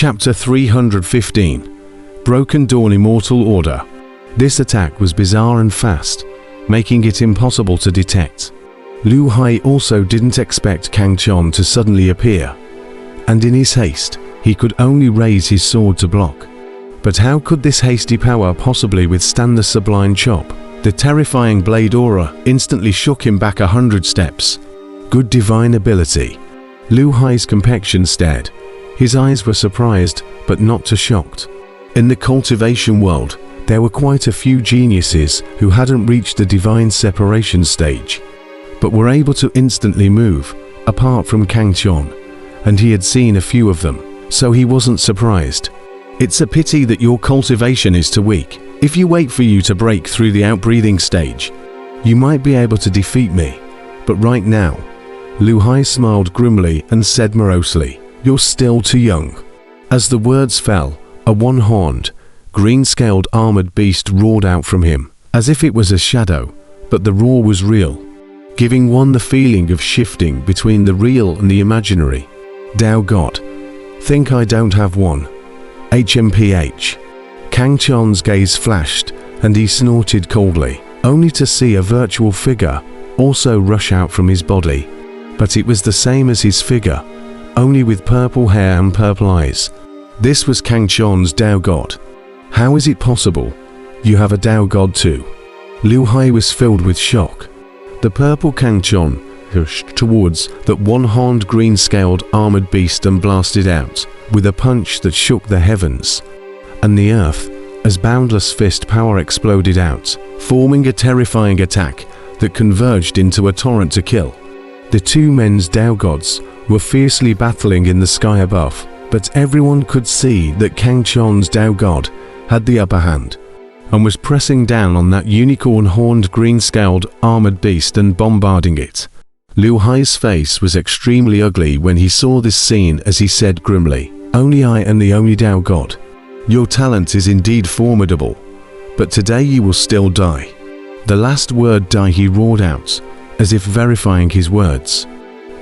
Chapter 315. Broken Dawn Immortal Order. This attack was bizarre and fast, making it impossible to detect. Lu Hai also didn't expect Kang Chon to suddenly appear, and in his haste, he could only raise his sword to block. But how could this hasty power possibly withstand the sublime chop? The terrifying blade aura instantly shook him back 100 steps. Good divine ability. Lu Hai's complexion stared. His eyes were surprised, but not too shocked. In the cultivation world, there were quite a few geniuses who hadn't reached the divine separation stage, but were able to instantly move, apart from Kang Chon, and he had seen a few of them, so he wasn't surprised. It's a pity that your cultivation is too weak. If you wait for you to break through the outbreathing stage, you might be able to defeat me, but right now, Lu Hai smiled grimly and said morosely, "You're still too young." As the words fell, a one-horned, green-scaled armored beast roared out from him, as if it was a shadow, but the roar was real, giving one the feeling of shifting between the real and the imaginary. Tao God, think I don't have one. HMPH. Kang Chon's gaze flashed, and he snorted coldly, only to see a virtual figure also rush out from his body. But it was the same as his figure, only with purple hair and purple eyes. This was Kang Chon's Tao God. How is it possible? You have a Tao God too? Lu Hai was filled with shock. The purple Kang Chon pushed towards that one-horned green-scaled armored beast and blasted out, with a punch that shook the heavens and the earth, as boundless fist power exploded out, forming a terrifying attack that converged into a torrent to kill. The two men's Tao Gods were fiercely battling in the sky above, but everyone could see that Kang Chon's Tao God had the upper hand, and was pressing down on that unicorn-horned green-scaled armored beast and bombarding it. Lu Hai's face was extremely ugly when he saw this scene as he said grimly, "Only I am the only Tao God. Your talent is indeed formidable, but today you will still die." The last word "die" he roared out, as if verifying his words.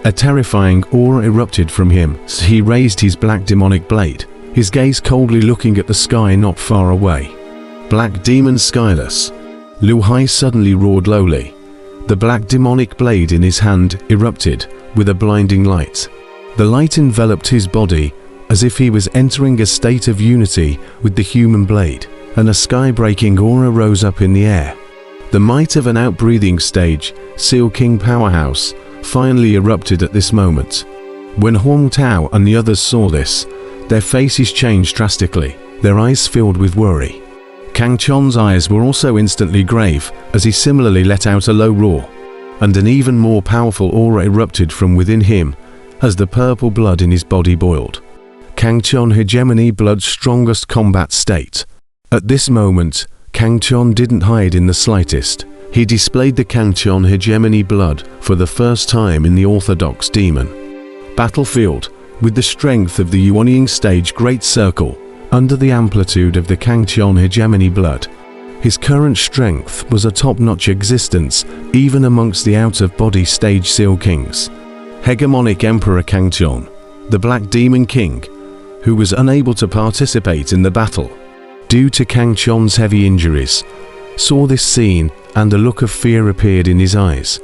A terrifying aura erupted from him as he raised his black demonic blade, his gaze coldly looking at the sky not far away. Black demon skyless. Lu Hai suddenly roared lowly. The black demonic blade in his hand erupted with a blinding light. The light enveloped his body as if he was entering a state of unity with the human blade, and a sky-breaking aura rose up in the air. The might of an outbreathing stage, Seal King powerhouse, finally erupted at this moment. When Huang Tao and the others saw this, their faces changed drastically, their eyes filled with worry. Kang Chon's eyes were also instantly grave as he similarly let out a low roar, and an even more powerful aura erupted from within him as the purple blood in his body boiled. Kang Chon hegemony blood's strongest combat state. At this moment, Kang Chon didn't hide in the slightest. He displayed the Kang Chon hegemony blood for the first time in the orthodox demon battlefield, with the strength of the Yuanying stage Great Circle under the amplitude of the Kang Chon hegemony blood. His current strength was a top-notch existence even amongst the out-of-body stage Seal Kings. Hegemonic Emperor Kang Chon, the Black Demon King, who was unable to participate in the battle due to Kang Chon's heavy injuries, saw this scene and a look of fear appeared in his eyes.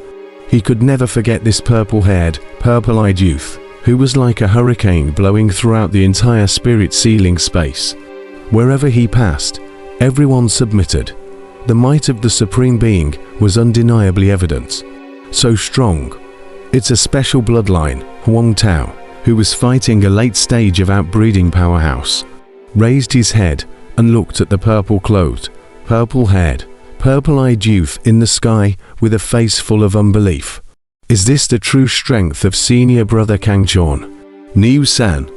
He could never forget this purple-haired, purple-eyed youth, who was like a hurricane blowing throughout the entire spirit-sealing space. Wherever he passed, everyone submitted. The might of the Supreme Being was undeniably evident. So strong. It's a special bloodline, Huang Tao, who was fighting a late stage of outbreeding powerhouse, raised his head and looked at the purple-clothed, purple-haired, purple-eyed youth in the sky with a face full of unbelief. Is this the true strength of senior brother Kang Chon? Niu San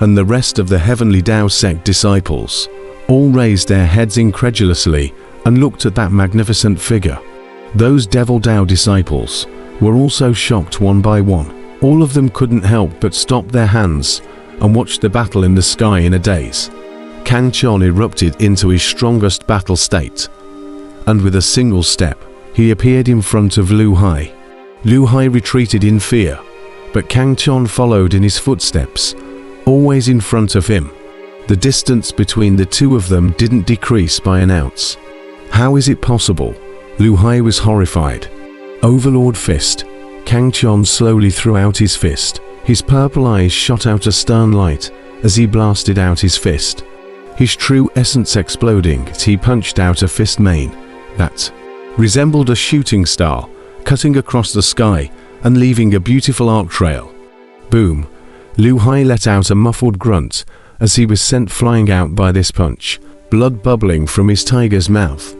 and the rest of the heavenly Tao sect disciples all raised their heads incredulously and looked at that magnificent figure. Those devil Tao disciples were also shocked one by one. All of them couldn't help but stop their hands and watch the battle in the sky in a daze. Kang Chon erupted into his strongest battle state, and with a single step, he appeared in front of Lu Hai. Lu Hai retreated in fear, but Kang Chon followed in his footsteps, always in front of him, The distance between the two of them didn't decrease by an ounce. How is it possible? Lu Hai was horrified. Overlord fist. Kang Chon slowly threw out his fist. His purple eyes shot out a stern light as he blasted out his fist. His true essence exploding as he punched out a fist main that resembled a shooting star, cutting across the sky and leaving a beautiful arc trail. Boom! Lu Hai let out a muffled grunt as he was sent flying out by this punch, blood bubbling from his tiger's mouth.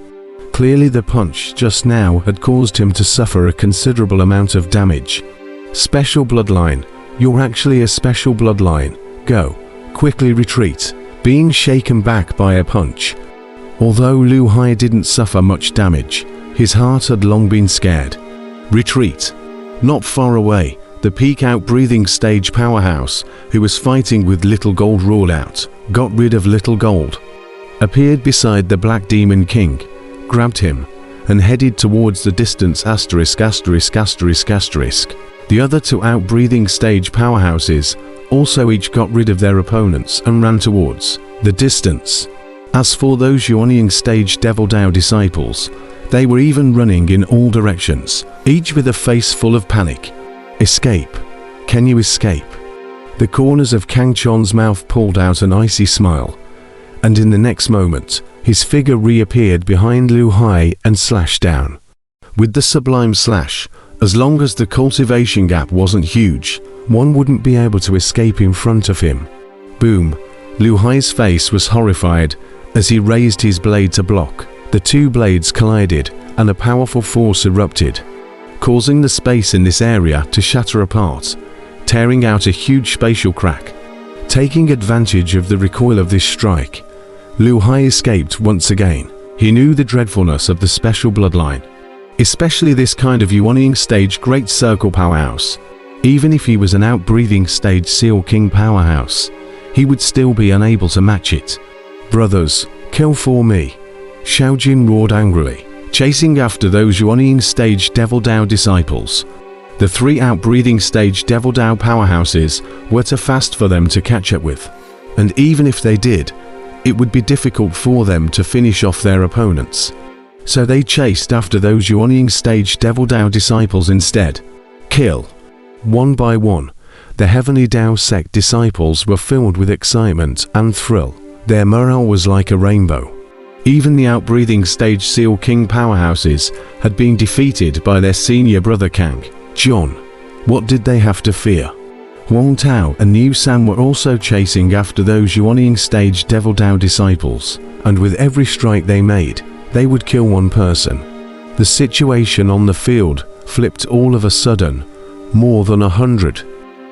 Clearly the punch just now had caused him to suffer a considerable amount of damage. Special bloodline. You're actually a special bloodline. Go. Quickly retreat. Being shaken back by a punch. Although Lu Hai didn't suffer much damage, his heart had long been scared. Retreat. Not far away, the peak out-breathing stage powerhouse, who was fighting with Little Gold roared out, got rid of Little Gold, appeared beside the Black Demon King, grabbed him, and headed towards the distance ********. The other two out-breathing stage powerhouses also each got rid of their opponents and ran towards the distance. As for those Yuanying stage Devil Dao disciples, they were even running in all directions, each with a face full of panic. Escape. Can you escape? The corners of Kang Chon's mouth pulled out an icy smile, and in the next moment, his figure reappeared behind Lu Hai and slashed down. With the sublime slash, as long as the cultivation gap wasn't huge, one wouldn't be able to escape in front of him. Boom! Lu Hai's face was horrified as he raised his blade to block. The two blades collided and a powerful force erupted, causing the space in this area to shatter apart, tearing out a huge spatial crack. Taking advantage of the recoil of this strike, Lu Hai escaped once again. He knew the dreadfulness of the special bloodline, especially this kind of Yuanying stage Great Circle powerhouse. Even if he was an out-breathing stage Seal King powerhouse, he would still be unable to match it. Brothers, kill for me! Xiaojin roared angrily, chasing after those Yuanying stage Devil Dao disciples. The three out-breathing stage Devil Dao powerhouses were too fast for them to catch up with, and even if they did, it would be difficult for them to finish off their opponents. So they chased after those Yuanying stage Devil Dao disciples instead. Kill. One by one, the Heavenly Dao sect disciples were filled with excitement and thrill. Their morale was like a rainbow. Even the out-breathing stage Seal King powerhouses had been defeated by their senior brother Kang John. What did they have to fear? Huang Tao and Niu San were also chasing after those Yuanying stage Devil Dao disciples, and with every strike they made, they would kill one person. The situation on the field flipped all of a sudden. More than 100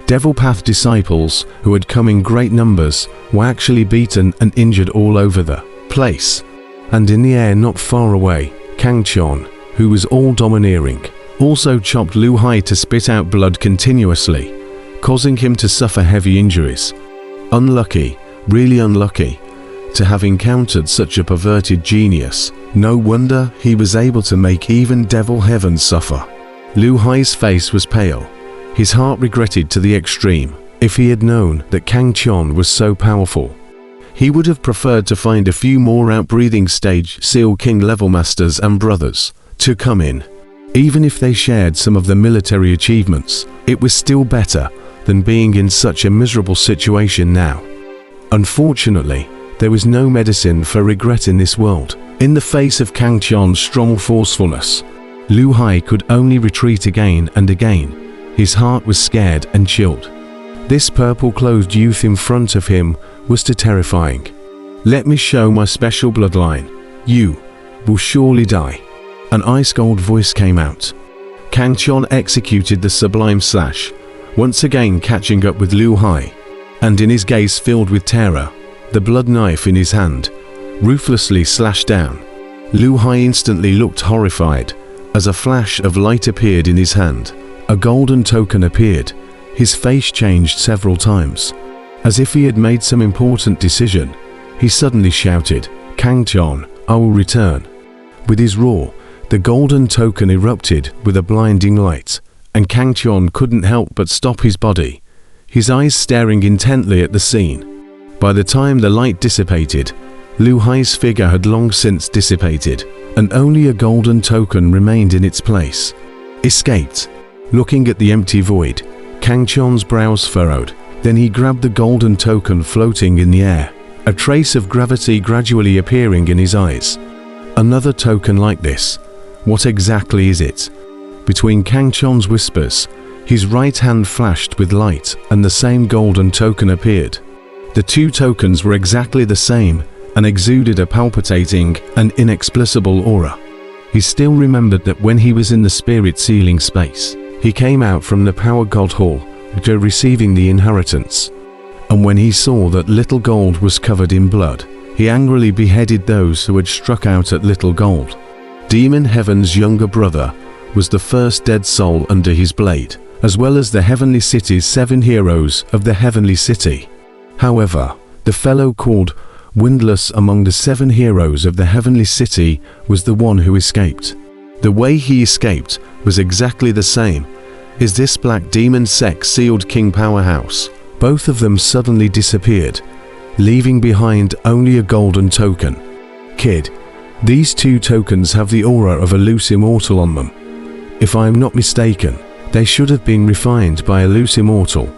Devil Path disciples, who had come in great numbers, were actually beaten and injured all over the place. And in the air not far away, Kang Chon, who was all domineering, also chopped Lu Hai to spit out blood continuously, causing him to suffer heavy injuries. Unlucky, really unlucky, to have encountered such a perverted genius. No wonder he was able to make even Devil Heaven suffer. Lu Hai's face was pale. His heart regretted to the extreme. If he had known that Kang Chon was so powerful, he would have preferred to find a few more out-breathing stage Seal King level masters and brothers to come in. Even if they shared some of the military achievements, it was still better than being in such a miserable situation now. Unfortunately, there was no medicine for regret in this world. In the face of Kang Chon's strong forcefulness, Lu Hai could only retreat again and again. His heart was scared and chilled. This purple-clothed youth in front of him was too terrifying. Let me show my special bloodline. You will surely die. An ice-cold voice came out. Kang Chon executed the sublime slash, once again catching up with Lu Hai, and in his gaze filled with terror, the blood knife in his hand, ruthlessly slashed down. Lu Hai instantly looked horrified as a flash of light appeared in his hand. A golden token appeared. His face changed several times. As if he had made some important decision, he suddenly shouted, "Kang Chon, I will return." With his roar, the golden token erupted with a blinding light, and Kang Chon couldn't help but stop his body, his eyes staring intently at the scene. By the time the light dissipated, Lu Hai's figure had long since dissipated, and only a golden token remained in its place. Escaped. Looking at the empty void, Kang Chon's brows furrowed. Then he grabbed the golden token floating in the air, a trace of gravity gradually appearing in his eyes. Another token like this. What exactly is it? Between Kang Chon's whispers, his right hand flashed with light and the same golden token appeared. The two tokens were exactly the same and exuded a palpitating and inexplicable aura. He still remembered that when he was in the spirit sealing space, he came out from the power god hall after receiving the inheritance. And when he saw that Little Gold was covered in blood, he angrily beheaded those who had struck out at Little Gold. Demon Heaven's younger brother was the first dead soul under his blade, as well as the Heavenly City's 7 heroes of the Heavenly City. However, the fellow called Windless among the 7 heroes of the Heavenly City was the one who escaped. The way he escaped was exactly the same as this black demon sect sealed king powerhouse. Both of them suddenly disappeared, leaving behind only a golden token. Kid, these 2 tokens have the aura of a loose immortal on them. If I am not mistaken, they should have been refined by a loose immortal.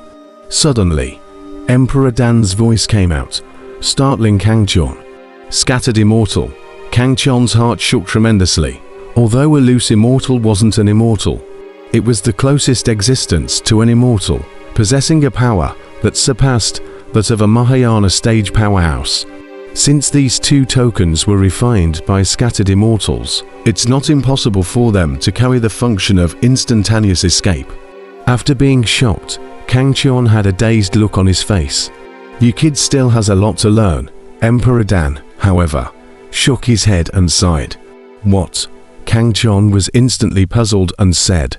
Suddenly, Emperor Dan's voice came out, startling Kang Chon. Scattered immortal. Kang Chon's heart shook tremendously. Although a loose immortal wasn't an immortal, it was the closest existence to an immortal, possessing a power that surpassed that of a Mahayana stage powerhouse. Since these 2 tokens were refined by scattered immortals, it's not impossible for them to carry the function of instantaneous escape. After being shocked, Kang Chon had a dazed look on his face. "You kid still has a lot to learn." Emperor Dan, however, shook his head and sighed. "What?" Kang Chon was instantly puzzled and said,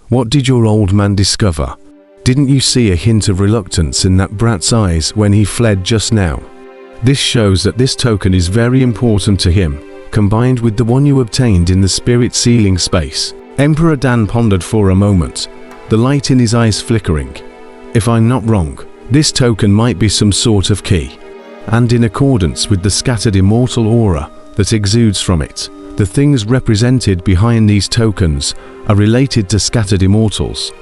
"What did your old man discover? Didn't you see a hint of reluctance in that brat's eyes when he fled just now? This shows that this token is very important to him, combined with the one you obtained in the spirit sealing space." Emperor Dan pondered for a moment, the light in his eyes flickering. "If I'm not wrong, this token might be some sort of key. And in accordance with the scattered immortal aura that exudes from it, the things represented behind these tokens are related to scattered immortals.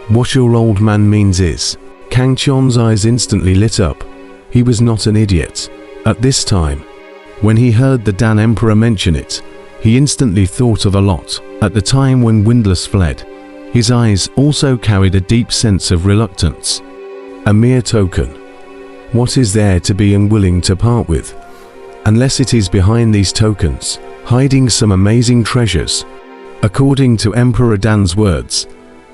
What your old man means is..." Kang Chon's eyes instantly lit up. He was not an idiot. At this time, when he heard the Dan Emperor mention it, he instantly thought of a lot. At the time when Windless fled, his eyes also carried a deep sense of reluctance. A mere token. What is there to be unwilling to part with? Unless it is behind these tokens, hiding some amazing treasures. According to Emperor Dan's words,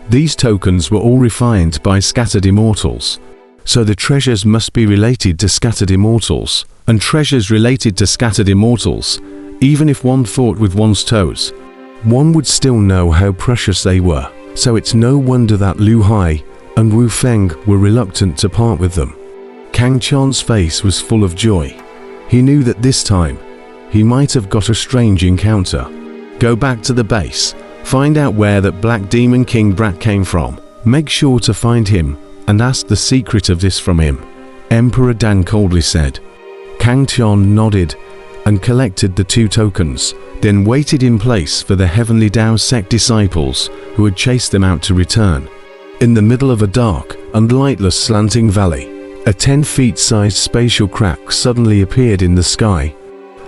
these tokens were all refined by scattered immortals. So the treasures must be related to scattered immortals, and treasures related to scattered immortals, even if one fought with one's toes, one would still know how precious they were. So it's no wonder that Lu Hai and Wu Feng were reluctant to part with them. Kang Chon's face was full of joy. He knew that this time, he might have got a strange encounter. Go back to the base, find out where that Black Demon King brat came from. Make sure to find him and ask the secret of this from him, Emperor Dan coldly said. Kang Chon nodded and collected the 2 tokens, then waited in place for the Heavenly Dao sect disciples who had chased them out to return. In the middle of a dark and lightless slanting valley, a 10-feet-sized spatial crack suddenly appeared in the sky,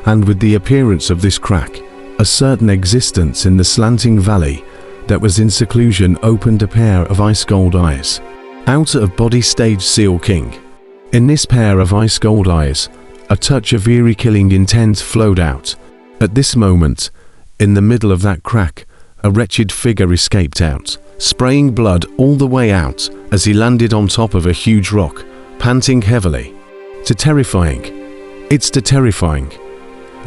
and with the appearance of this crack, a certain existence in the slanting valley that was in seclusion opened a pair of ice gold eyes. Out-of-body stage Seal King. In this pair of ice gold eyes, a touch of eerie killing intent flowed out. At this moment, in the middle of that crack, a wretched figure escaped out, spraying blood all the way out as he landed on top of a huge rock, panting heavily. Terrifying. It's terrifying.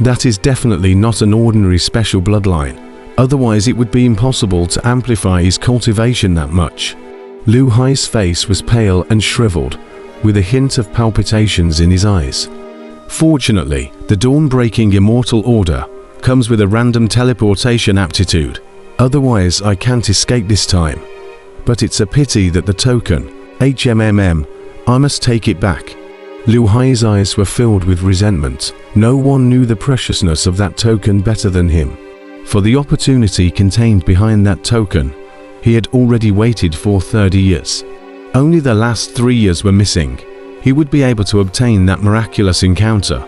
That is definitely not an ordinary special bloodline, otherwise it would be impossible to amplify his cultivation that much. Lu Hai's face was pale and shriveled, with a hint of palpitations in his eyes. Fortunately, the dawn-breaking immortal order comes with a random teleportation aptitude, otherwise I can't escape this time. But it's a pity that the token, HMMM, I must take it back. Liu Hai's eyes were filled with resentment. No one knew the preciousness of that token better than him. For the opportunity contained behind that token, he had already waited for 30 years. Only the last 3 years were missing. He would be able to obtain that miraculous encounter.